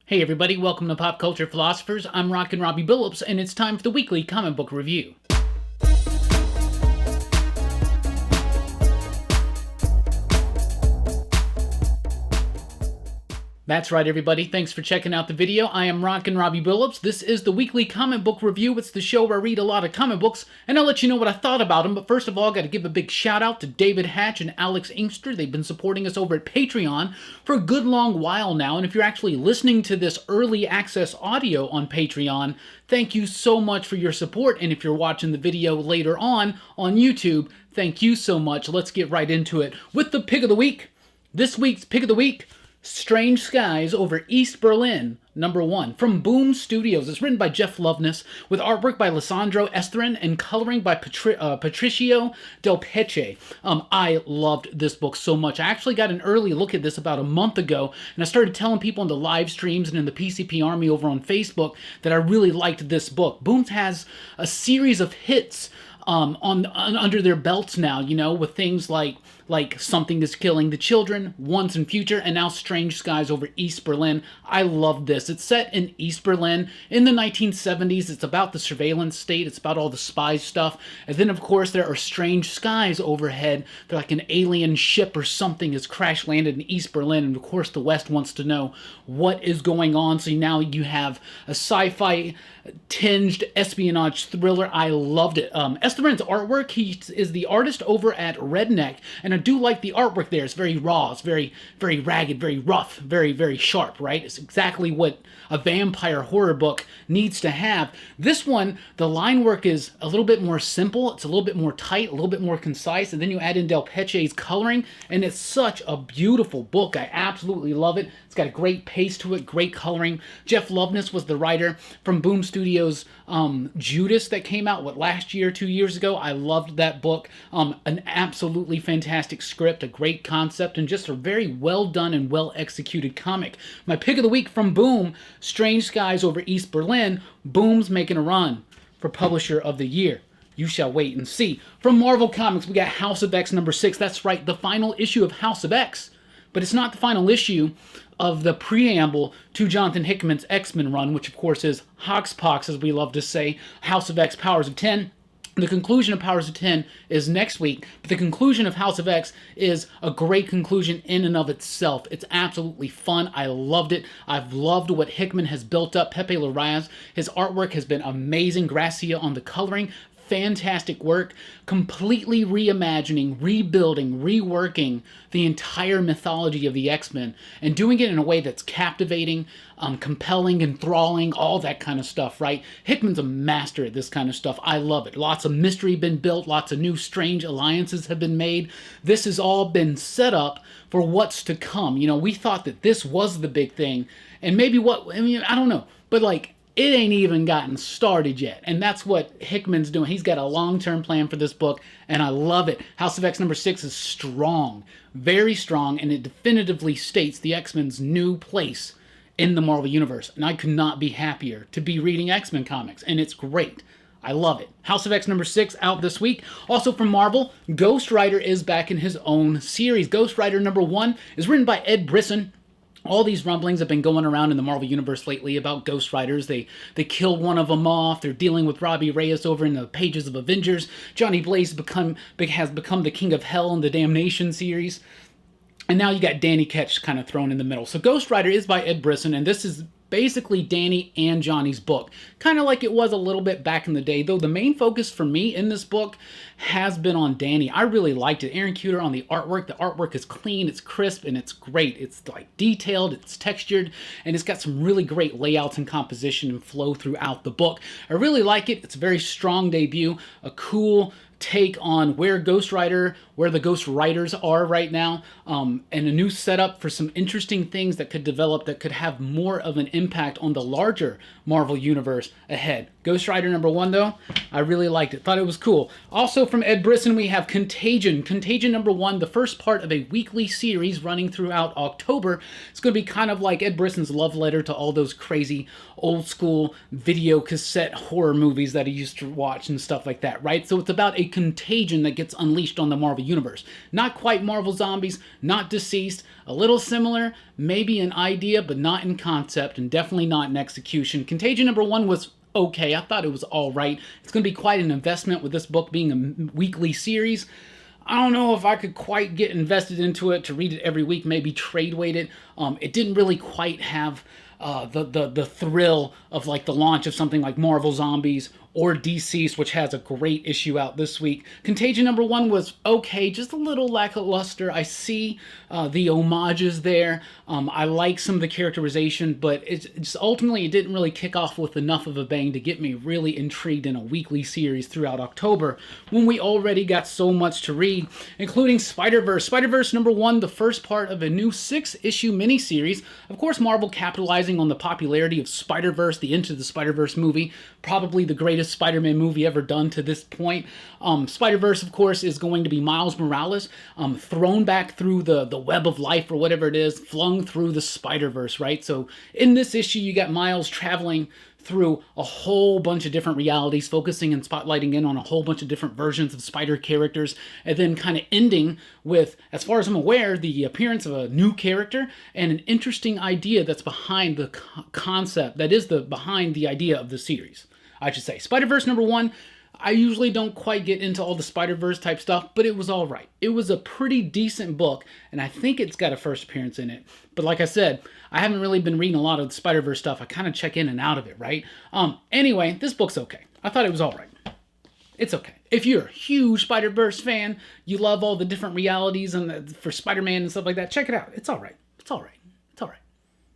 Hey everybody, welcome to Pop Culture Philosophers. I'm Rockin' Robbie Billups, and it's time for the weekly comic book review. That's right, everybody. Thanks for checking out the video. I am Rockin' Robbie Billups. This is the weekly comic book review. It's the show where I read a lot of comic books, and I'll let you know what I thought about them. But first of all, I got to give a big shout out to David Hatch and Alex Inkster. They've been supporting us over at Patreon for a good long while now. And if you're actually listening to this early access audio on Patreon, thank you so much for your support. And if you're watching the video later on YouTube, thank you so much. Let's get right into it with the pick of the week. This week's pick of the week: Strange Skies Over East Berlin, #1, from Boom Studios. It's written by Jeff Loveness, with artwork by Lisandro Estherren and coloring by Patricio Del Peche. I loved this book so much. I actually got an early look at this about a month ago, and I started telling people in the live streams and in the PCP Army over on Facebook that I really liked this book. Boom has a series of hits under their belts now, you know, with things like Something is Killing the Children, Once and Future, and now Strange Skies Over East Berlin. I love this. It's set in East Berlin in the 1970s. It's about the surveillance state. It's about all the spy stuff. And then, of course, there are strange skies overhead. They're like an alien ship or something has crash landed in East Berlin. And, of course, the West wants to know what is going on. So now you have a sci-fi tinged espionage thriller. I loved it. Estherren's artwork, he is the artist over at Redneck, and I do like the artwork there. It's very raw, it's very ragged, very rough, very sharp, right? It's exactly what a vampire horror book needs to have. This one, the line work is a little bit more simple, it's a little bit more tight, a little bit more concise, and then you add in Del Peche's coloring, and it's such a beautiful book. I absolutely love it. It's got a great pace to it, great coloring. Jeff Loveness was the writer from Boom Studios' Judas that came out, last year, 2 years ago. I loved that book. An absolutely fantastic script, a great concept, and just a very well done and well executed comic. My pick of the week from Boom: Strange Skies Over East Berlin. Boom's making a run for Publisher of the Year. You shall wait and see. From Marvel Comics, we got House of X #6. That's right, the final issue of House of X. But it's not the final issue of the preamble to Jonathan Hickman's X-Men run, which of course is Hoxpox, as we love to say, House of X, Powers of 10. The conclusion of Powers of 10 is next week, but the conclusion of House of X is a great conclusion in and of itself. It's absolutely fun. I loved it. I've loved what Hickman has built up. Pepe Larraz, his artwork has been amazing. Gracia on the coloring. Fantastic work, completely reimagining, rebuilding, reworking the entire mythology of the X-Men, and doing it in a way that's captivating, compelling, enthralling, all that kind of stuff, right? Hickman's a master at this kind of stuff. I love it. Lots of mystery been built, lots of new strange alliances have been made. This has all been set up for what's to come. You know, we thought that this was the big thing, and maybe I don't know, but it ain't even gotten started yet. And that's what Hickman's doing. He's got a long-term plan for this book, and I love it. House of X #6 is strong, very strong, and it definitively states the X-Men's new place in the Marvel Universe. And I could not be happier to be reading X-Men comics, and it's great. I love it. House of X #6 out this week. Also from Marvel, Ghost Rider is back in his own series. Ghost Rider #1 is written by Ed Brisson. All these rumblings have been going around in the Marvel Universe lately about Ghost Riders. They killed one of them off. They're dealing with Robbie Rants over in the pages of Avengers. Johnny Blaze has become the King of Hell in the Damnation series. And now you got Danny Ketch kind of thrown in the middle. So Ghost Rider is by Ed Brisson, and this is basically Danny and Johnny's book. Kind of like it was a little bit back in the day, though the main focus for me in this book has been on Danny. I really liked it. Aaron Kuder on the artwork. The artwork is clean, it's crisp, and it's great. It's detailed, it's textured, and it's got some really great layouts and composition and flow throughout the book. I really like it. It's a very strong debut, a cool take on where the Ghost Riders are right now, and a new setup for some interesting things that could develop that could have more of an impact on the larger Marvel Universe ahead. Ghost Rider #1, though, I really liked it. Thought it was cool. Also from Ed Brisson, we have Contagion. Contagion #1, the first part of a weekly series running throughout October. It's going to be kind of like Ed Brisson's love letter to all those crazy old school video cassette horror movies that he used to watch and stuff like that, right? So it's about a contagion that gets unleashed on the Marvel Universe. Not quite Marvel Zombies, not DCeased, a little similar, maybe an idea, but not in concept, and definitely not in execution. Contagion #1 was okay. I thought it was all right. It's going to be quite an investment with this book being a weekly series. I don't know if I could quite get invested into it to read it every week, maybe trade weight it. It didn't really quite have the thrill of like the launch of something like Marvel Zombies or DCeased, which has a great issue out this week. Contagion #1 was okay, just a little lackluster. I see the homages there. I like some of the characterization, but it's ultimately it didn't really kick off with enough of a bang to get me really intrigued in a weekly series throughout October when we already got so much to read, including Spider-Verse. Spider-Verse #1, the first part of a new 6-issue miniseries. Of course, Marvel capitalizing on the popularity of Spider-Verse, the Into the Spider-Verse movie, probably the greatest Spider-Man movie ever done to this point. Spider-Verse, of course, is going to be Miles Morales thrown back through the web of life or whatever it is, flung through the Spider-Verse, right? So in this issue, you got Miles traveling through a whole bunch of different realities, focusing and spotlighting in on a whole bunch of different versions of Spider characters, and then kind of ending with, as far as I'm aware, the appearance of a new character and an interesting idea that's behind the concept, that is behind the idea of the series, I should say. Spider-Verse #1, I usually don't quite get into all the Spider-Verse type stuff, but it was all right. It was a pretty decent book, and I think it's got a first appearance in it. But like I said, I haven't really been reading a lot of the Spider-Verse stuff. I kind of check in and out of it, right? Anyway, this book's okay. I thought it was all right. It's okay. If you're a huge Spider-Verse fan, you love all the different realities and for Spider-Man and stuff like that, check it out. It's all right. It's all right. It's all right.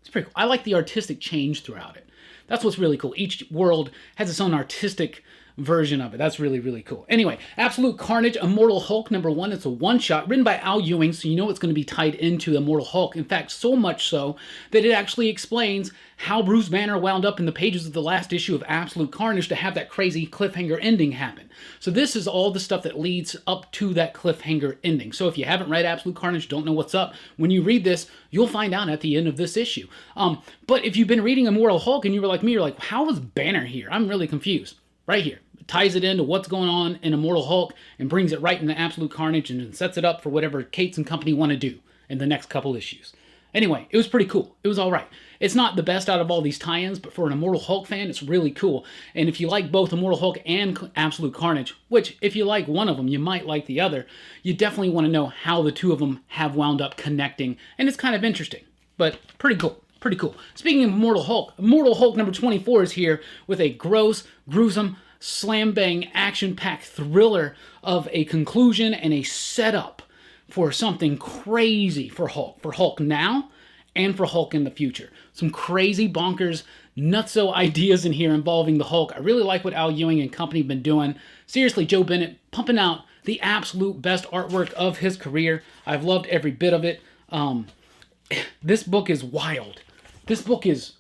It's pretty cool. I like the artistic change throughout it. That's what's really cool. Each world has its own artistic version of it. That's really, really cool. Anyway, Absolute Carnage, Immortal Hulk #1. It's a one-shot written by Al Ewing, so you know it's going to be tied into Immortal Hulk. In fact, so much so that it actually explains how Bruce Banner wound up in the pages of the last issue of Absolute Carnage to have that crazy cliffhanger ending happen. So this is all the stuff that leads up to that cliffhanger ending. So if you haven't read Absolute Carnage, don't know what's up, when you read this, you'll find out at the end of this issue. But if you've been reading Immortal Hulk and you were like me, you're like, how is Banner here? I'm really confused. Right here. It ties it into what's going on in Immortal Hulk and brings it right into Absolute Carnage and sets it up for whatever Cates and company want to do in the next couple issues. Anyway, it was pretty cool. It was all right. It's not the best out of all these tie-ins, but for an Immortal Hulk fan, it's really cool. And if you like both Immortal Hulk and Absolute Carnage, which if you like one of them, you might like the other, you definitely want to know how the two of them have wound up connecting. And it's kind of interesting, but pretty cool. Pretty cool. Speaking of Immortal Hulk #24 is here with a gross, gruesome, slam-bang, action-packed thriller of a conclusion and a setup for something crazy for Hulk now and for Hulk in the future. Some crazy, bonkers, nutso ideas in here involving the Hulk. I really like what Al Ewing and company have been doing. Seriously, Joe Bennett pumping out the absolute best artwork of his career. I've loved every bit of it. This book is wild. This book is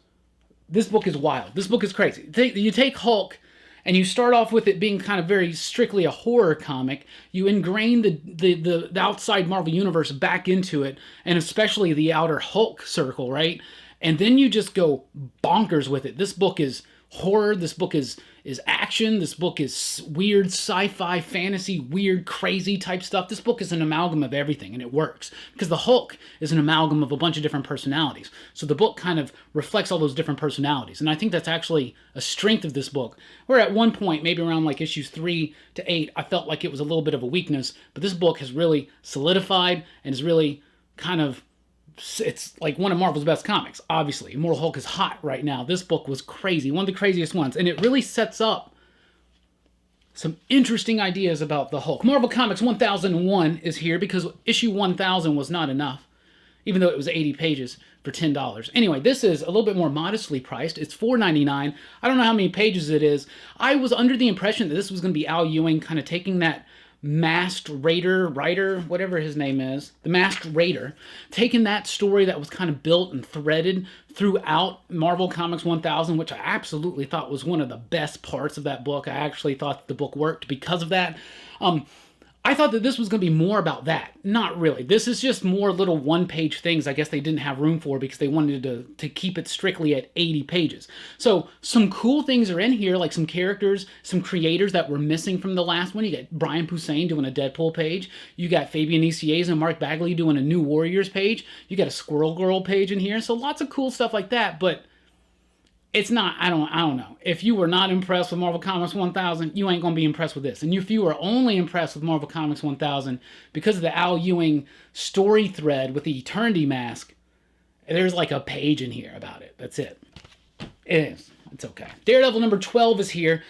wild. This book is crazy. You take Hulk and you start off with it being kind of very strictly a horror comic. You ingrain the outside Marvel Universe back into it, and especially the outer Hulk circle, right? And then you just go bonkers with it. This book is horror. This book is action. This book is weird sci-fi, fantasy, weird, crazy type stuff. This book is an amalgam of everything, and it works. Because the Hulk is an amalgam of a bunch of different personalities. So the book kind of reflects all those different personalities. And I think that's actually a strength of this book. Where at one point, maybe around like issues 3 to 8, I felt like it was a little bit of a weakness. But this book has really solidified and is really kind of... It's like one of Marvel's best comics, obviously. Immortal Hulk is hot right now. This book was crazy, one of the craziest ones. And it really sets up some interesting ideas about the Hulk. Marvel Comics 1001 is here because issue 1000 was not enough, even though it was 80 pages for $10. Anyway, this is a little bit more modestly priced. It's $4.99. I don't know how many pages it is. I was under the impression that this was going to be Al Ewing kind of taking that masked writer, whatever his name is, the masked raider, taking that story that was kind of built and threaded throughout Marvel Comics 1000, which I absolutely thought was one of the best parts of that book. I actually thought the book worked because of that. I thought that this was going to be more about that. Not really. This is just more little one-page things I guess they didn't have room for because they wanted to keep it strictly at 80 pages. So some cool things are in here, like some characters, some creators that were missing from the last one. You got Brian Posehn doing a Deadpool page. You got Fabian Nicieza and Mark Bagley doing a New Warriors page. You got a Squirrel Girl page in here. So lots of cool stuff like that, but it's not, I don't know. If you were not impressed with Marvel Comics 1000, you ain't going to be impressed with this. And if you are only impressed with Marvel Comics 1000 because of the Al Ewing story thread with the Eternity Mask, there's like a page in here about it. That's it. It is. It's okay. Daredevil number 12 is here.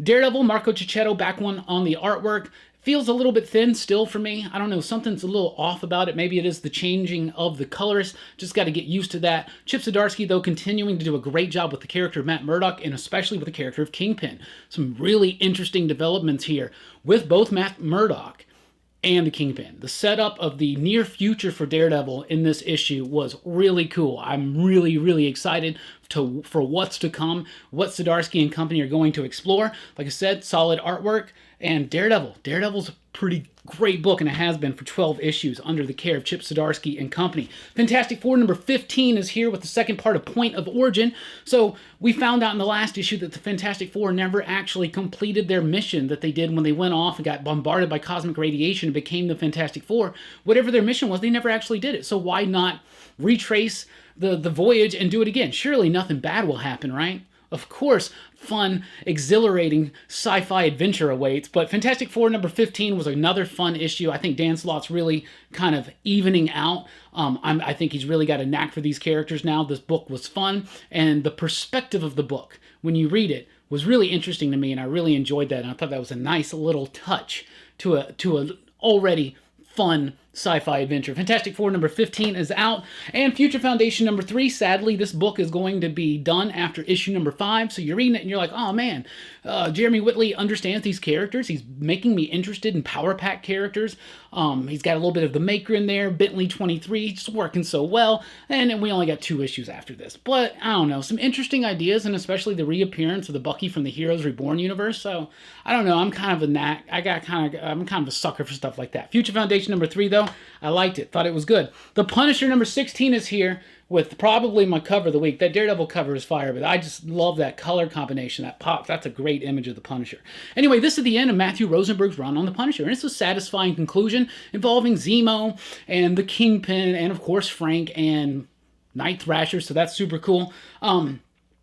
Daredevil, Marco Cicchetto back one on the artwork. Feels a little bit thin still for me. I don't know, something's a little off about it. Maybe it is the changing of the colors. Just got to get used to that. Chip Zdarsky, though, continuing to do a great job with the character of Matt Murdock and especially with the character of Kingpin. Some really interesting developments here with both Matt Murdock and the Kingpin. The setup of the near future for Daredevil in this issue was really cool. I'm really, really excited for what's to come, what Zdarsky and company are going to explore. Like I said, solid artwork. And Daredevil's a pretty great book, and it has been for 12 issues under the care of Chip Zdarsky and company. Fantastic Four number 15 is here with the second part of Point of Origin. So we found out in the last issue that the Fantastic Four never actually completed their mission that they did when they went off and got bombarded by cosmic radiation and became the Fantastic Four. Whatever their mission was, they never actually did it. So why not retrace the voyage and do it again? Surely nothing bad will happen, right? Of course, fun, exhilarating sci-fi adventure awaits, but Fantastic Four number 15 was another fun issue. I think Dan Slott's really kind of evening out. I think he's really got a knack for these characters now. This book was fun, and the perspective of the book, when you read it, was really interesting to me, and I really enjoyed that, and I thought that was a nice little touch to a already fun sci-fi adventure. Fantastic Four number 15 is out, and Future Foundation number 3, sadly, this book is going to be done after issue number 5, so you're reading it and you're like, oh man, Jeremy Whitley understands these characters. He's making me interested in Power Pack characters. He's got a little bit of the Maker in there, Bentley 23, just working so well, and we only got 2 issues after this. But, I don't know, some interesting ideas, and especially the reappearance of the Bucky from the Heroes Reborn universe, so, I don't know, I'm kind of a sucker for stuff like that. Future Foundation number 3, though, I liked it, thought it was good. The Punisher number 16 is here with probably my cover of the week. That Daredevil cover is fire, but I just love that color combination, that pop. That's a great image of the Punisher. Anyway, this is the end of Matthew Rosenberg's run on the Punisher, and it's a satisfying conclusion involving Zemo and the Kingpin and, of course, Frank and Night Thrasher, so that's super cool.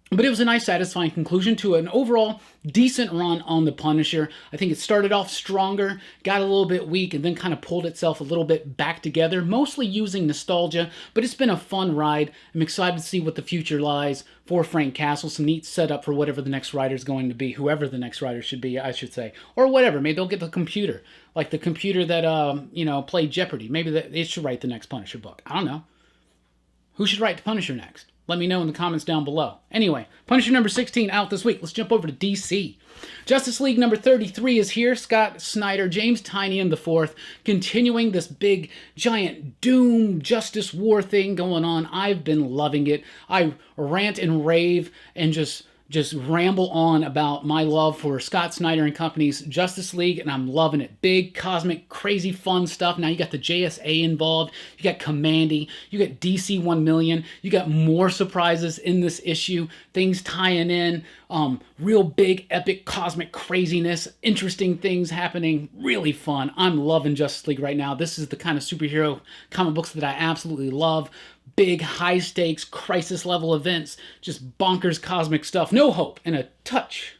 But it was a nice, satisfying conclusion to an overall decent run on the Punisher. I think it started off stronger, got a little bit weak, and then kind of pulled itself a little bit back together, mostly using nostalgia, but it's been a fun ride. I'm excited to see what the future lies for Frank Castle. Some neat setup for whatever the next writer's going to be, whoever the next writer should be, I should say. Or whatever, maybe they'll get the computer, like the computer that, played Jeopardy. Maybe it should write the next Punisher book. I don't know. Who should write the Punisher next? Let me know in the comments down below. Anyway, Punisher number 16 out this week. Let's jump over to DC. Justice League number 33 is here. Scott Snyder, James Tynion IV, continuing this big, giant Doom Justice War thing going on. I've been loving it. I rant and rave and just ramble on about my love for Scott Snyder and company's Justice League, and I'm loving it. Big, cosmic, crazy, fun stuff. Now you got the JSA involved, you got Commandy, you got DC 1 million, you got more surprises in this issue, things tying in, real big, epic, cosmic craziness, interesting things happening, really fun. I'm loving Justice League right now. This is the kind of superhero comic books that I absolutely love. Big, high-stakes, crisis-level events, just bonkers cosmic stuff, no hope, and a touch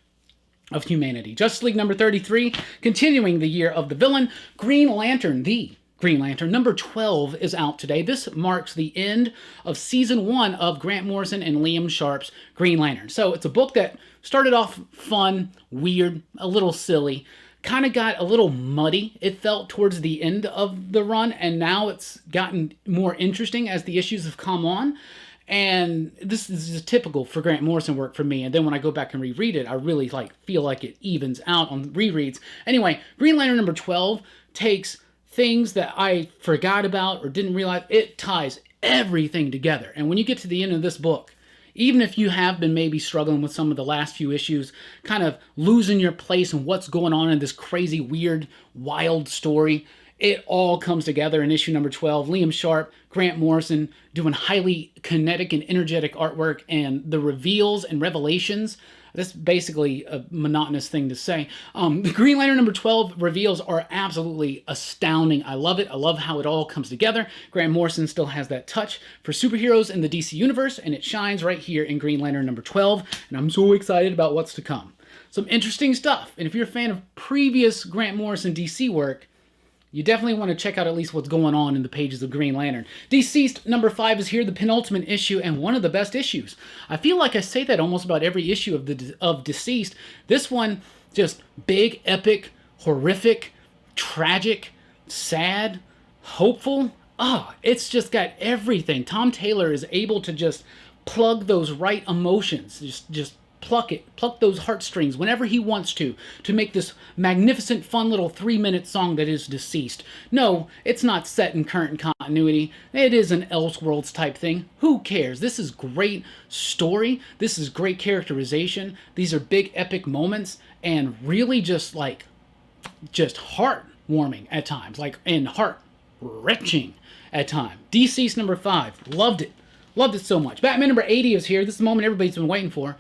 of humanity. Justice League number 33, continuing the year of the villain, Green Lantern, the Green Lantern. Number 12 is out today. This marks the end of Season 1 of Grant Morrison and Liam Sharp's Green Lantern. So it's a book that started off fun, weird, a little silly, kind of got a little muddy, it felt, towards the end of the run, and now it's gotten more interesting as the issues have come on. And this is typical for Grant Morrison work for me. And then when I go back and reread it, I really feel like it evens out on rereads. Anyway, Green Lantern number 12 takes things that I forgot about or didn't realize. It ties everything together. And when you get to the end of this book, even if you have been maybe struggling with some of the last few issues, kind of losing your place in what's going on in this crazy, weird, wild story, it all comes together in issue number 12. Liam Sharp, Grant Morrison doing highly kinetic and energetic artwork, and the reveals and revelations. That's basically a monotonous thing to say. The Green Lantern number 12 reveals are absolutely astounding. I love it. I love how it all comes together. Grant Morrison still has that touch for superheroes in the DC universe, and it shines right here in Green Lantern number 12, and I'm so excited about what's to come. Some interesting stuff, and if you're a fan of previous Grant Morrison DC work, you definitely want to check out at least what's going on in the pages of Green Lantern. DCeased number 5 is here, the penultimate issue, and one of the best issues. I feel like I say that almost about every issue of DCeased. This one, just big, epic, horrific, tragic, sad, hopeful. It's just got everything. Tom Taylor is able to just plug those right emotions, just pluck those heartstrings whenever he wants to make this magnificent, fun little 3-minute song that is DCeased. No, it's not set in current continuity. It is an Elseworlds type thing. Who cares? This is great story. This is great characterization. These are big, epic moments, and really just heartwarming at times, and heart-wrenching at times. DCeased number 5. Loved it. Loved it so much. Batman number 80 is here. This is the moment everybody's been waiting for.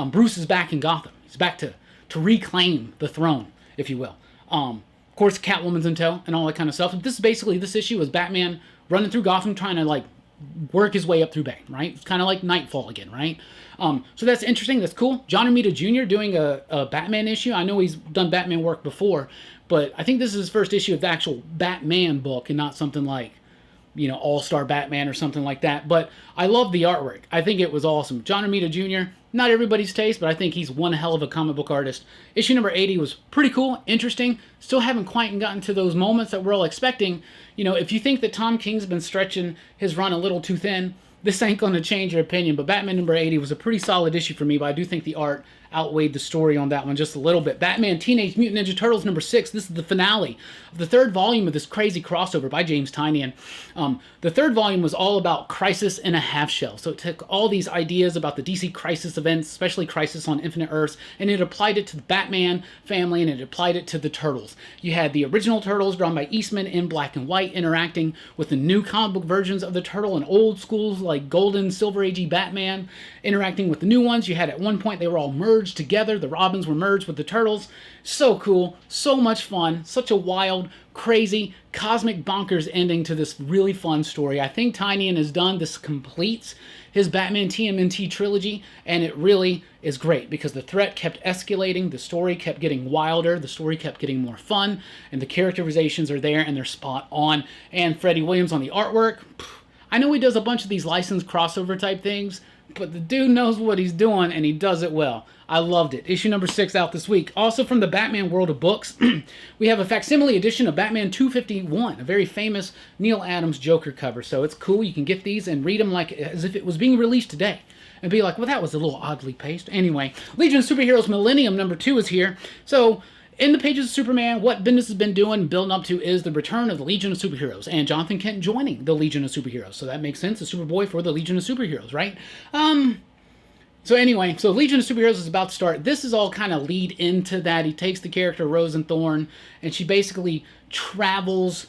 Bruce is back in Gotham. He's back to reclaim the throne, if you will. Of course, Catwoman's in tow and all that kind of stuff. But this is basically, this issue is Batman running through Gotham trying to, work his way up through Bane, right? It's kind of like Nightfall again, right? So that's interesting. That's cool. John Romita Jr. doing a Batman issue. I know he's done Batman work before, but I think this is his first issue of the actual Batman book and not something like, All-Star Batman or something like that. But I love the artwork. I think it was awesome. John Romita Jr., not everybody's taste, but I think he's one hell of a comic book artist. Issue number 80 was pretty cool, interesting. Still haven't quite gotten to those moments that we're all expecting. If you think that Tom King's been stretching his run a little too thin, this ain't going to change your opinion. But Batman number 80 was a pretty solid issue for me, but I do think the art outweighed the story on that one just a little bit. Batman Teenage Mutant Ninja Turtles number 6. This is the finale of the 3rd volume of this crazy crossover by James Tynion. The 3rd volume was all about Crisis in a Half Shell. So it took all these ideas about the DC Crisis events, especially Crisis on Infinite Earths, and it applied it to the Batman family, and it applied it to the Turtles. You had the original Turtles drawn by Eastman in black and white interacting with the new comic book versions of the Turtle and old schools like Golden, Silver Agey Batman interacting with the new ones. You had at one point they were all merged together. The Robins were merged with the Turtles. So cool, so much fun, such a wild, crazy, cosmic bonkers ending to this really fun story. I think Tynion is done. This completes his Batman TMNT trilogy, and it really is great because the threat kept escalating, the story kept getting wilder, the story kept getting more fun, and the characterizations are there and they're spot on. And Freddie Williams on the artwork. I know he does a bunch of these licensed crossover type things, but the dude knows what he's doing, and he does it well. I loved it. Issue number 6 out this week. Also from the Batman World of Books, we have a facsimile edition of Batman 251, a very famous Neil Adams Joker cover. So it's cool. You can get these and read them as if it was being released today. And be like, well, that was a little oddly paced. Anyway, Legion of Superheroes Millennium number 2 is here. So in the pages of Superman, what Bendis has been doing, building up to, is the return of the Legion of Superheroes, and Jonathan Kent joining the Legion of Superheroes. So that makes sense, a Superboy for the Legion of Superheroes, right? So anyway, so Legion of Superheroes is about to start. This is all kind of lead into that. He takes the character Rosenthorn, and she basically travels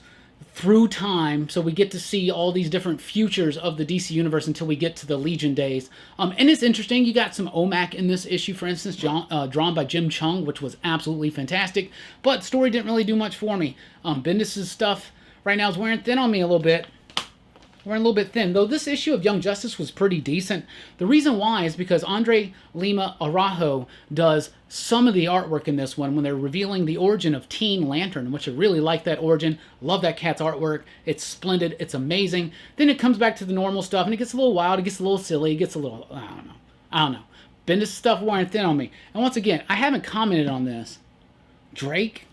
through time, so we get to see all these different futures of the DC Universe until we get to the Legion days. And it's interesting, you got some OMAC in this issue, for instance, drawn by Jim Chung, which was absolutely fantastic, but story didn't really do much for me. Bendis' stuff right now is wearing thin on me a little bit. We're a little bit thin, though this issue of Young Justice was pretty decent. The reason why is because Andre Lima Araujo does some of the artwork in this one when they're revealing the origin of Teen Lantern, which I really like that origin. Love that cat's artwork. It's splendid. It's amazing. Then it comes back to the normal stuff, and it gets a little wild. It gets a little silly. It gets a little, I don't know. Bendis stuff wearing thin on me. And once again, I haven't commented on this. Drake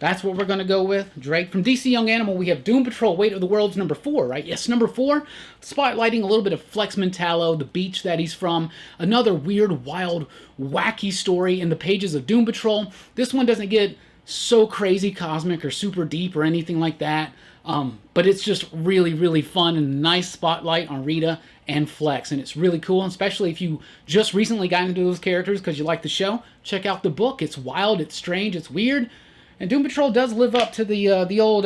That's what we're going to go with, Drake. From DC Young Animal, we have Doom Patrol, Weight of the World's number 4, right? Yes, number 4. Spotlighting a little bit of Flex Mentallo, the beach that he's from. Another weird, wild, wacky story in the pages of Doom Patrol. This one doesn't get so crazy cosmic or super deep or anything like that. But it's just really, really fun and a nice spotlight on Rita and Flex. And it's really cool, especially if you just recently got into those characters because you like the show. Check out the book. It's wild, it's strange, it's weird. And Doom Patrol does live up to the old,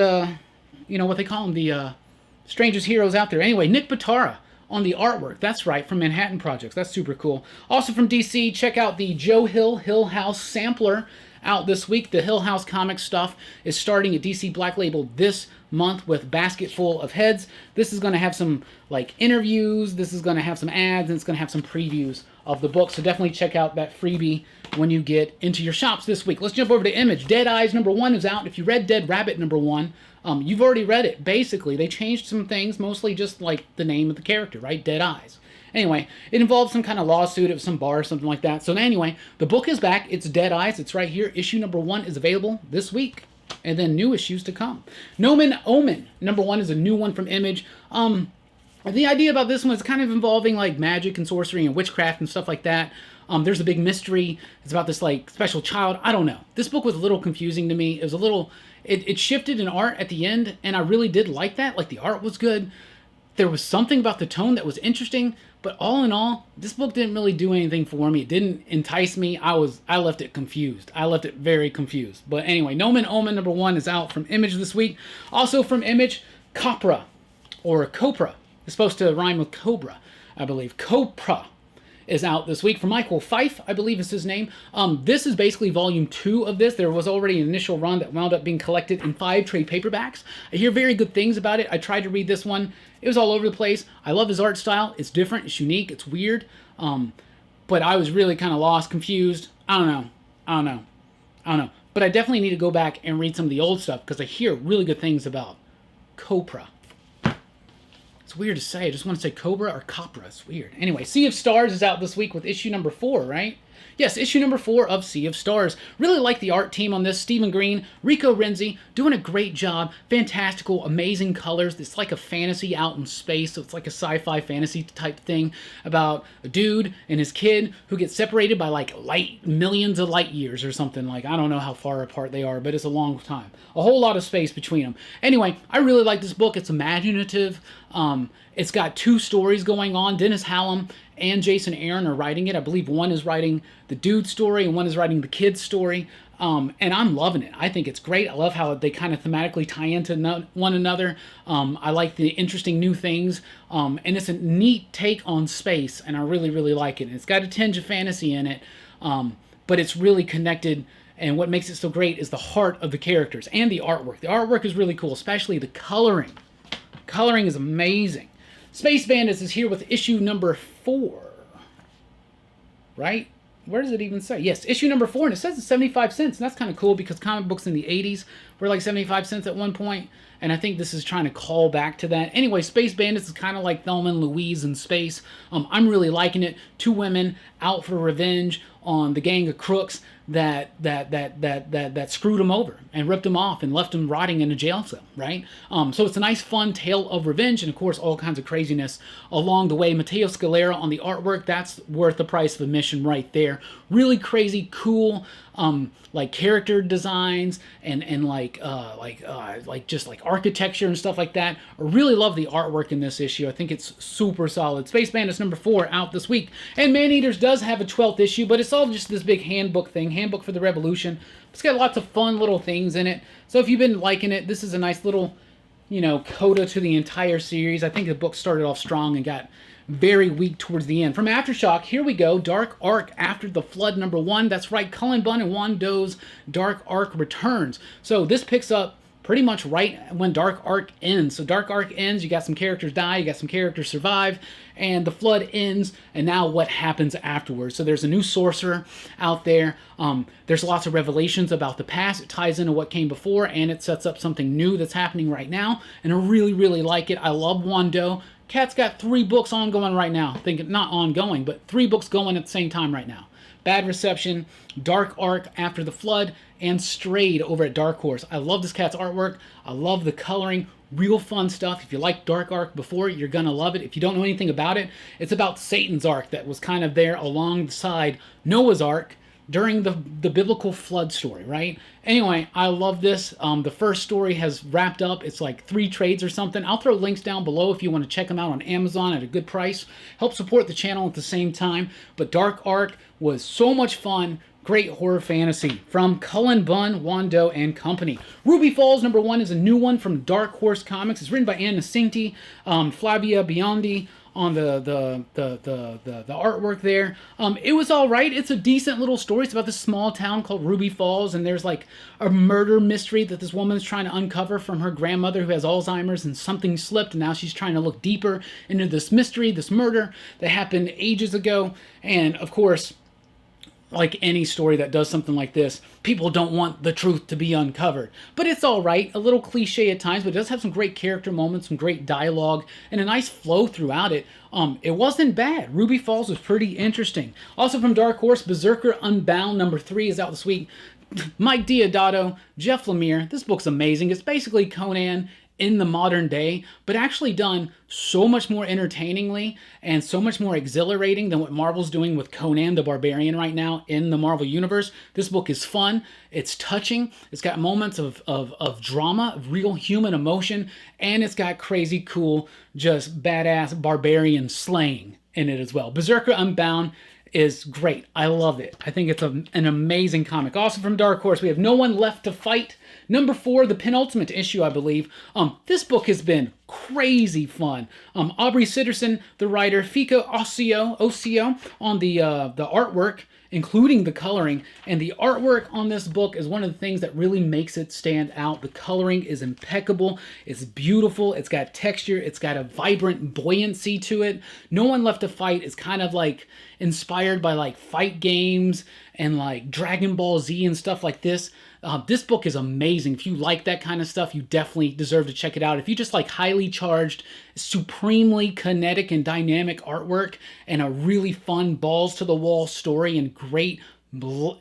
you know, what they call them, the strangest heroes out there. Anyway, Nick Batara on the artwork. That's right, from Manhattan Projects. That's super cool. Also from DC, check out the Joe Hill House sampler out this week. The Hill House comic stuff is starting at DC Black Label this month with Basket Full of Heads. This is going to have some like interviews, this is going to have some ads, and it's going to have some previews of the book. So definitely check out that freebie when you get into your shops this week. Let's jump over to Image. Dead Eyes number 1 is out. If you read Dead Rabbit number 1, you've already read it. Basically, they changed some things, mostly just like the name of the character, right? Dead Eyes. Anyway, it involves some kind of lawsuit at some bar or something like that. So anyway, the book is back. It's Dead Eyes. It's right here. Issue number 1 is available this week. And then new issues to come. Nomen Omen number 1 is a new one from Image. The idea about this one is kind of involving like magic and sorcery and witchcraft and stuff like that. There's a big mystery. It's about this like special child. I don't know. This book was a little confusing to me. It was a little, it shifted in art at the end, and I really did like that. Like the art was good. There was something about the tone that was interesting, but all in all, this book didn't really do anything for me. It didn't entice me. I left it confused. I left it very confused. But anyway, Nomen Omen number 1 is out from Image this week. Also from Image, Copra, or Copra. It's supposed to rhyme with Cobra, I believe. Copra is out this week from Michael Fife, I believe is his name. This is basically volume 2 of this. There was already an initial run that wound up being collected in 5 trade paperbacks. I hear very good things about it. I tried to read this one. It was all over the place. I love his art style. It's different. It's unique. It's weird. But I was really kind of lost, confused. I don't know. But I definitely need to go back and read some of the old stuff because I hear really good things about Copra. It's weird to say. I just want to say Cobra or Copra. It's weird. Anyway, Sea of Stars is out this week with issue number 4, right? Yes, issue number 4 of Sea of Stars. Really like the art team on this. Stephen Green, Rico Renzi, doing a great job. Fantastical, amazing colors. It's like a fantasy out in space, so it's like a sci-fi fantasy type thing about a dude and his kid who get separated by like millions of light years or something. Like, I don't know how far apart they are, but it's a long time. A whole lot of space between them. Anyway, I really like this book. It's imaginative. It's got 2 stories going on. Dennis Hallam and Jason Aaron are writing it. I believe one is writing the dude story and one is writing the kid's story. And I'm loving it. I think it's great. I love how they kind of thematically tie into one another. I like the interesting new things. And it's a neat take on space, and I really, really like it. And it's got a tinge of fantasy in it, but it's really connected. And what makes it so great is the heart of the characters and the artwork. The artwork is really cool, especially the coloring. Coloring is amazing. Space Bandits is here with issue number 4. Right? Where does it even say? Yes, issue number 4, and it says it's 75 cents. And that's kind of cool because comic books in the 80s were like 75 cents at one point. And I think this is trying to call back to that. Anyway, Space Bandits is kind of like Thelma and Louise in space. I'm really liking it. 2 women out for revenge on the gang of crooks that screwed them over and ripped them off and left them rotting in a jail cell, right? So it's a nice, fun tale of revenge and, of course, all kinds of craziness along the way. Matteo Scalera on the artwork, that's worth the price of admission right there. Really crazy, cool, like character designs and just like architecture and stuff like that. I really love the artwork in this issue. I think it's super solid. Space Bandits number 4 out this week. And Man-Eaters does have a 12th issue, but it's all just this big handbook thing. Handbook for the Revolution. It's got lots of fun little things in it. So if you've been liking it, this is a nice little, you know, coda to the entire series. I think the book started off strong and got very weak towards the end. From Aftershock, here we go. Dark Arc After the Flood number 1. That's right, Cullen Bunn and Juan Doe's Dark Arc returns. So this picks up pretty much right when Dark Arc ends. So Dark Arc ends, you got some characters die, you got some characters survive, and the flood ends, and now what happens afterwards. So there's a new sorcerer out there. There's lots of revelations about the past. It ties into what came before, and it sets up something new that's happening right now, and I really, really like it. I love Juan Doe. Cat's got 3 books ongoing right now. Think not ongoing, but 3 books going at the same time right now. Bad Reception, Dark Arc After the Flood, and Strayed over at Dark Horse. I love this cat's artwork. I love the coloring. Real fun stuff. If you liked Dark Arc before, you're going to love it. If you don't know anything about it, it's about Satan's Ark that was kind of there alongside Noah's Ark during the biblical flood story, right? Anyway, I love this. The first story has wrapped up. It's like 3 trades or something. I'll throw links down below if you want to check them out on Amazon at a good price. Help support the channel at the same time. But Dark Arc was so much fun. Great horror fantasy from Cullen Bunn, Wando, and Company. Ruby Falls #1 is a new one from Dark Horse Comics. It's written by Ann Nocenti, Flavia Biondi on the artwork there. It was all right. It's a decent little story. It's about this small town called Ruby Falls, and there's like a murder mystery that this woman is trying to uncover from her grandmother who has Alzheimer's, and something slipped, and now she's trying to look deeper into this mystery, this murder that happened ages ago. And of course, like any story that does something like this, people don't want the truth to be uncovered. But it's all right. A little cliche at times, but it does have some great character moments, some great dialogue, and a nice flow throughout it. It wasn't bad. Ruby Falls was pretty interesting. Also from Dark Horse, Berserker Unbound #3 is out this week. Mike Diodato, Jeff Lemire. This book's amazing. It's basically Conan in the modern day, but actually done so much more entertainingly and so much more exhilarating than what Marvel's doing with Conan the Barbarian right now in the Marvel Universe. This book is fun, it's touching, it's got moments of drama, of real human emotion, and it's got crazy cool, just badass barbarian slaying in it as well. Berserker Unbound is great. I love it. I think it's an amazing comic. Also from Dark Horse, we have No One Left to Fight. #4, the penultimate issue, I believe. This book has been crazy fun. Aubrey Sitterson, the writer, Fika Osio on the artwork, including the coloring. And the artwork on this book is one of the things that really makes it stand out. The coloring is impeccable. It's beautiful. It's got texture. It's got a vibrant buoyancy to it. No One Left to Fight is kind of like inspired by like fight games and like Dragon Ball Z and stuff like this. This book is amazing. If you like that kind of stuff, you definitely deserve to check it out. If you just like highly charged, supremely kinetic and dynamic artwork and a really fun balls-to-the-wall story and great,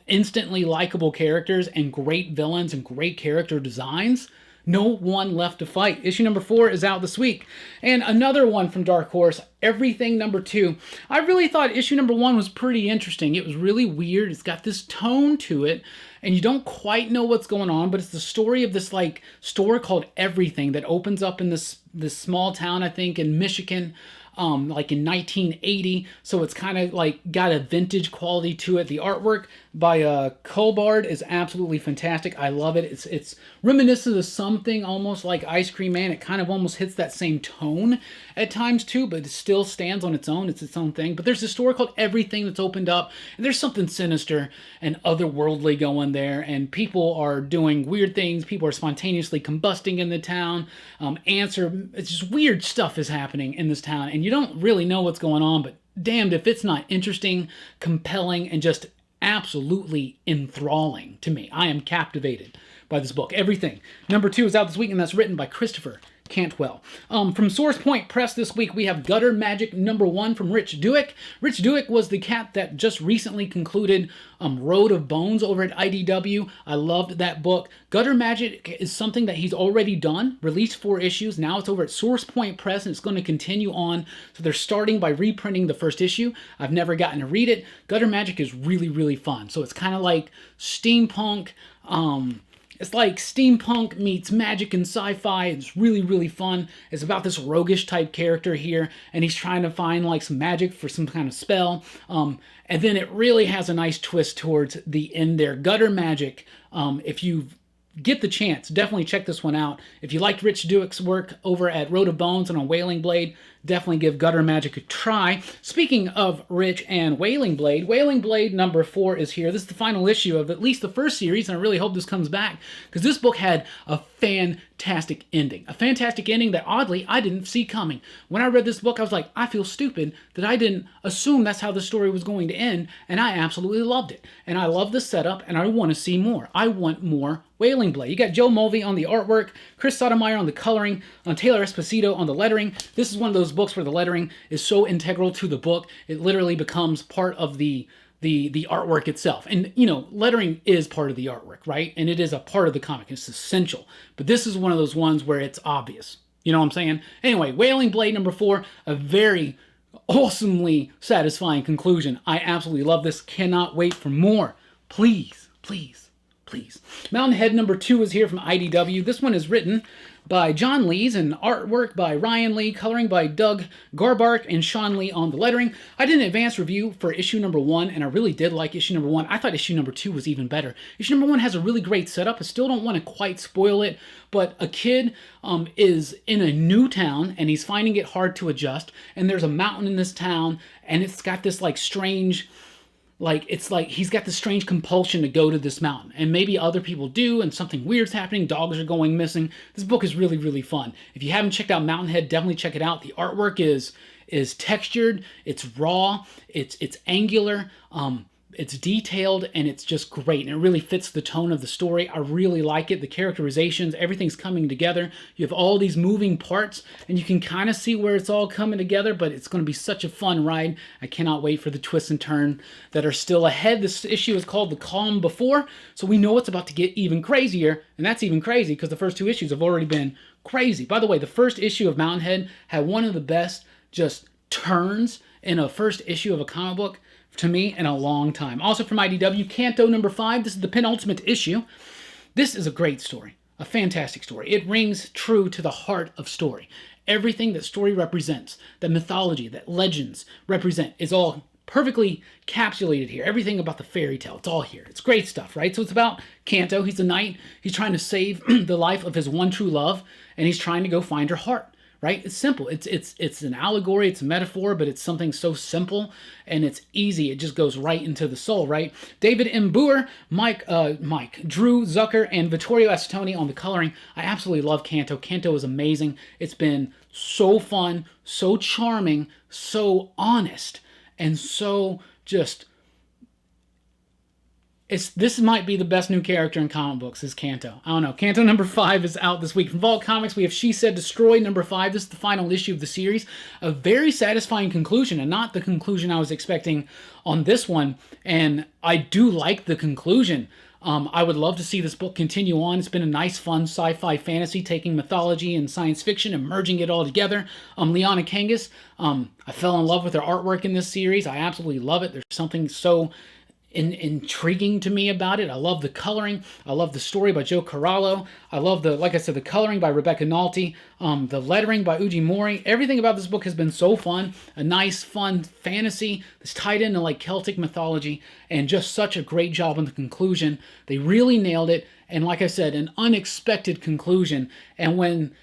instantly likable characters and great villains and great character designs, No One Left to Fight. Issue #4 is out this week. And another one from Dark Horse, Everything #2. I really thought issue #1 was pretty interesting. It was really weird. It's got this tone to it, and you don't quite know what's going on, but it's the story of this like store called Everything that opens up in this small town, I think, in Michigan. Like in 1980, so it's kind of like got a vintage quality to it. The artwork by Colbard is absolutely fantastic. I love it. It's reminiscent of something almost like Ice Cream Man. It kind of almost hits that same tone at times too, but it still stands on its own. It's its own thing. But there's a store called Everything that's opened up, and there's something sinister and otherworldly going there, and people are doing weird things. People are spontaneously combusting in the town. It's just weird stuff is happening in this town, and you don't really know what's going on, but damned if it's not interesting, compelling, and just absolutely enthralling to me. I am captivated by this book. Everything. #2 is out this week, and that's written by Christopher Cantwell. From Source Point Press this week, we have Gutter Magic #1 from Rich Douek. Rich Douek was the cat that just recently concluded Road of Bones over at IDW. I loved that book. Gutter Magic is something that he's already done, released 4 issues. Now it's over at Source Point Press, and it's going to continue on. So they're starting by reprinting the first issue. I've never gotten to read it. Gutter Magic is really, really fun. So it's kind of like steampunk, it's like steampunk meets magic and sci-fi. It's really, really fun. It's about this roguish type character here, and he's trying to find like some magic for some kind of spell. And then it really has a nice twist towards the end there. Gutter Magic, if you get the chance, definitely check this one out. If you liked Rich Douek's work over at Road of Bones and on Wailing Blade, definitely give Gutter Magic a try. Speaking of Rich and Wailing Blade #4 is here. This is the final issue of at least the first series, and I really hope this comes back, because this book had a fantastic ending. A fantastic ending that, oddly, I didn't see coming. When I read this book, I was like, I feel stupid that I didn't assume that's how the story was going to end, and I absolutely loved it. And I love the setup, and I want to see more. I want more Wailing Blade. You got Joe Mulvey on the artwork, Chris Sotomayor on the coloring, Taylor Esposito on the lettering. This is one of those books where the lettering is so integral to the book, it literally becomes part of the artwork itself. And, you know, lettering is part of the artwork, right? And it is a part of the comic. It's essential. But this is one of those ones where it's obvious. You know what I'm saying? Anyway, Wailing Blade #4, a very awesomely satisfying conclusion. I absolutely love this. Cannot wait for more. Please, please, please. Mountainhead #2 is here from IDW. This one is written by John Lees and artwork by Ryan Lee, coloring by Doug Garbark and Sean Lee on the lettering. I did an advanced review for issue #1, and I really did like issue #1. I thought issue #2 was even better. Issue #1 has a really great setup. I still don't want to quite spoil it, but a kid is in a new town, and he's finding it hard to adjust, and there's a mountain in this town, and it's got this like strange... it's like he's got this strange compulsion to go to this mountain. And maybe other people do, and something weird's happening. Dogs are going missing. This book is really, really fun. If you haven't checked out Mountainhead, definitely check it out. The artwork is textured, it's raw, it's angular, it's detailed, and it's just great. And it really fits the tone of the story. I really like it. The characterizations, everything's coming together. You have all these moving parts, and you can kind of see where it's all coming together, but it's going to be such a fun ride. I cannot wait for the twists and turns that are still ahead. This issue is called The Calm Before, so we know it's about to get even crazier, and that's even crazy because the first 2 issues have already been crazy. By the way, the first issue of Mountainhead had one of the best just turns in a first issue of a comic book to me in a long time. Also from IDW, Canto #5. This is the penultimate issue. This is a great story, a fantastic story. It rings true to the heart of story. Everything that story represents, that mythology, that legends represent, is all perfectly encapsulated here. Everything about the fairy tale, it's all here. It's great stuff, right? So it's about Canto. He's a knight. He's trying to save the life of his one true love, and he's trying to go find her heart. Right? It's simple. It's an allegory, it's a metaphor, but it's something so simple and it's easy. It just goes right into the soul, right? David M. Boer, Drew Zucker, and Vittorio Astoni on the coloring. I absolutely love Canto. Canto is amazing. It's been so fun, so charming, so honest, and so just... This might be the best new character in comic books, is Canto. I don't know. Canto #5 is out this week. From Vault Comics, we have She Said Destroy #5. This is the final issue of the series. A very satisfying conclusion, and not the conclusion I was expecting on this one. And I do like the conclusion. I would love to see this book continue on. It's been a nice, fun sci-fi fantasy, taking mythology and science fiction and merging it all together. Liana Kangas, I fell in love with her artwork in this series. I absolutely love it. There's something so... intriguing to me about it. I love the coloring. I love the story by Joe Corallo. I love like I said, the coloring by Rebecca Nalty, the lettering by Uji Mori. Everything about this book has been so fun. A nice, fun fantasy that's tied into like Celtic mythology, and just such a great job on the conclusion. They really nailed it. And like I said, an unexpected conclusion. And when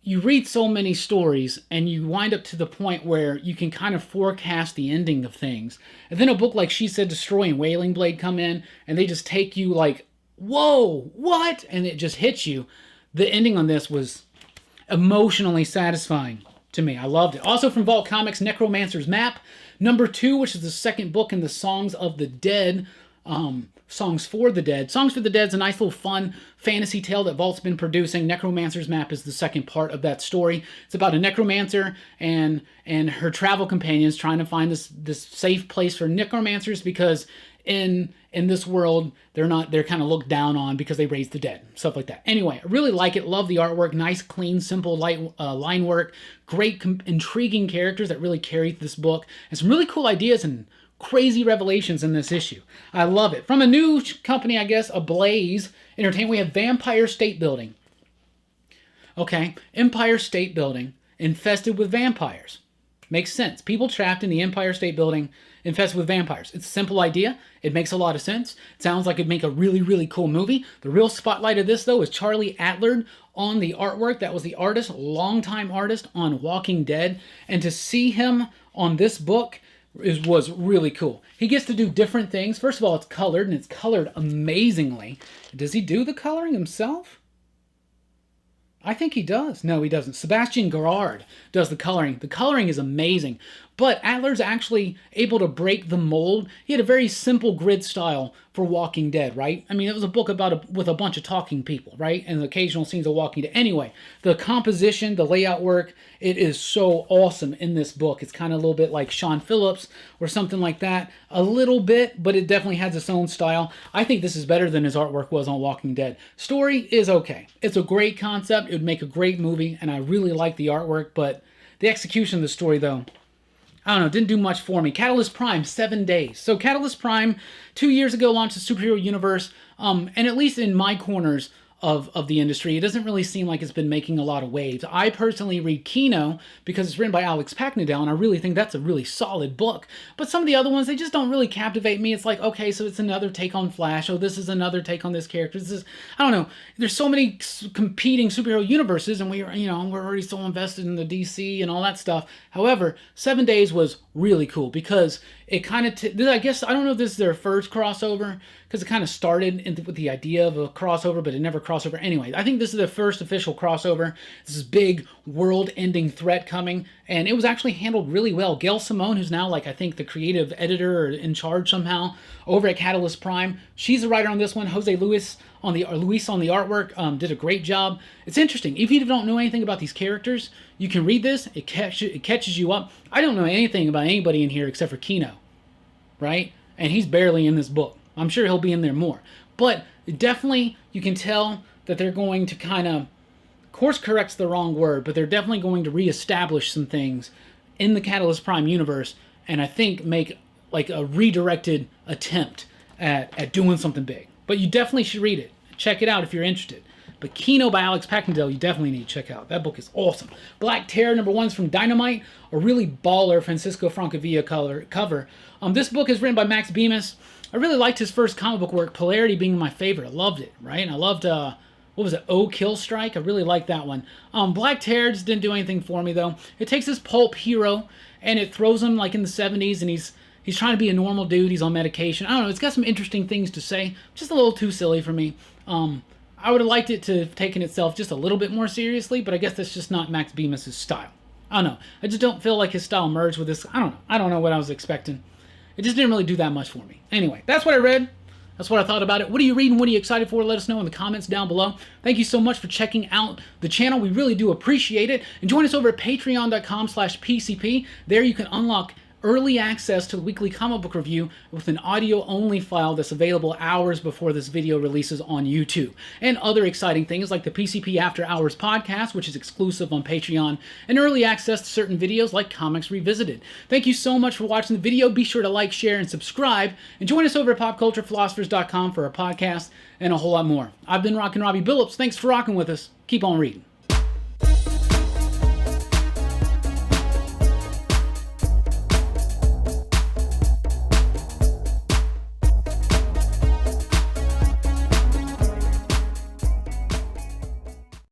you read so many stories and you wind up to the point where you can kind of forecast the ending of things. And then a book like She Said Destroy and Wailing Blade come in and they just take you like, whoa, what? And it just hits you. The ending on this was emotionally satisfying to me. I loved it. Also from Vault Comics, Necromancer's Map #2, which is the second book in the Songs of the Dead Songs for the Dead. Songs for the Dead is a nice little fun fantasy tale that Vault's been producing. Necromancer's Map is the second part of that story. It's about a necromancer and her travel companions trying to find this safe place for necromancers, because in this world they're kind of looked down on because they raise the dead, stuff like that. Anyway, I really like it. Love the artwork. Nice, clean, simple line work. Great, intriguing characters that really carry this book, and some really cool ideas and crazy revelations in this issue. I love it. From a new company, I guess, Ablaze Entertainment, we have Vampire State Building. Okay, Empire State Building infested with vampires. Makes sense. People trapped in the Empire State Building infested with vampires. It's a simple idea. It makes a lot of sense. It sounds like it'd make a really, really cool movie. The real spotlight of this, though, is Charlie Adlard on the artwork. That was the artist, longtime artist on Walking Dead. And to see him on this book was really cool. He gets to do different things. First of all, it's colored, and it's colored amazingly. Does he do the coloring himself? I think he does. No, he doesn't. Sebastian Gerard does the coloring. The coloring is amazing. But Adler's actually able to break the mold. He had a very simple grid style for Walking Dead, right? I mean, it was a book with a bunch of talking people, right? And the occasional scenes of Walking Dead. Anyway, the composition, the layout work, it is so awesome in this book. It's kind of a little bit like Sean Phillips or something like that. A little bit, but it definitely has its own style. I think this is better than his artwork was on Walking Dead. Story is okay. It's a great concept. It would make a great movie, and I really like the artwork, but the execution of the story, though, I don't know, didn't do much for me. Catalyst Prime, 7 days. So Catalyst Prime, 2 years ago, launched a superhero universe, and at least in my corners of the industry, it doesn't really seem like it's been making a lot of waves. I personally read Kino because it's written by Alex Packnadel, and I really think that's a really solid book. But some of the other ones, they just don't really captivate me. It's like, okay, so it's another take on Flash. Oh, this is another take on this character. This is, I don't know. There's so many competing superhero universes, and we're already so invested in the DC and all that stuff. However, 7 days was really cool because it kind of, I guess, I don't know if this is their first crossover, because it kind of started with the idea of a crossover, but it never crossed over. Anyway, I think this is the first official crossover. This is big world-ending threat coming, and it was actually handled really well. Gail Simone, who's now, like, I think the creative editor or in charge somehow over at Catalyst Prime, she's the writer on this one. Jose Luis on the artwork did a great job. It's interesting. If you don't know anything about these characters, you can read this. It catches you up. I don't know anything about anybody in here except for Kino, right? And he's barely in this book. I'm sure he'll be in there more. But definitely, you can tell that they're going to kind of, course correct's the wrong word, but they're definitely going to reestablish some things in the Catalyst Prime universe, and I think make like a redirected attempt at doing something big. But you definitely should read it. Check it out if you're interested. But Kino by Alex Packnadel, you definitely need to check out. That book is awesome. Black Terror #1's from Dynamite, a really baller Francisco Francavilla cover. This book is written by Max Bemis. I really liked his first comic book work, Polarity being my favorite. I loved it, right? And I loved, what was it, Oh Kill Strike? I really liked that one. Black Terror just didn't do anything for me, though. It takes this pulp hero, and it throws him, like, in the 70s, and he's trying to be a normal dude. He's on medication. I don't know. It's got some interesting things to say. Just a little too silly for me. I would have liked it to have taken itself just a little bit more seriously, but I guess that's just not Max Bemis' style. I don't know. I just don't feel like his style merged with this. I don't know. I don't know what I was expecting. It just didn't really do that much for me. Anyway, that's what I read. That's what I thought about it. What are you reading? What are you excited for? Let us know in the comments down below. Thank you so much for checking out the channel. We really do appreciate it. And join us over at patreon.com/PCP. There you can unlock early access to the weekly comic book review with an audio-only file that's available hours before this video releases on YouTube. And other exciting things like the PCP After Hours podcast, which is exclusive on Patreon, and early access to certain videos like Comics Revisited. Thank you so much for watching the video. Be sure to like, share, and subscribe. And join us over at popculturephilosophers.com for our podcast and a whole lot more. I've been Rockin' Robbie Billups. Thanks for rocking with us. Keep on reading.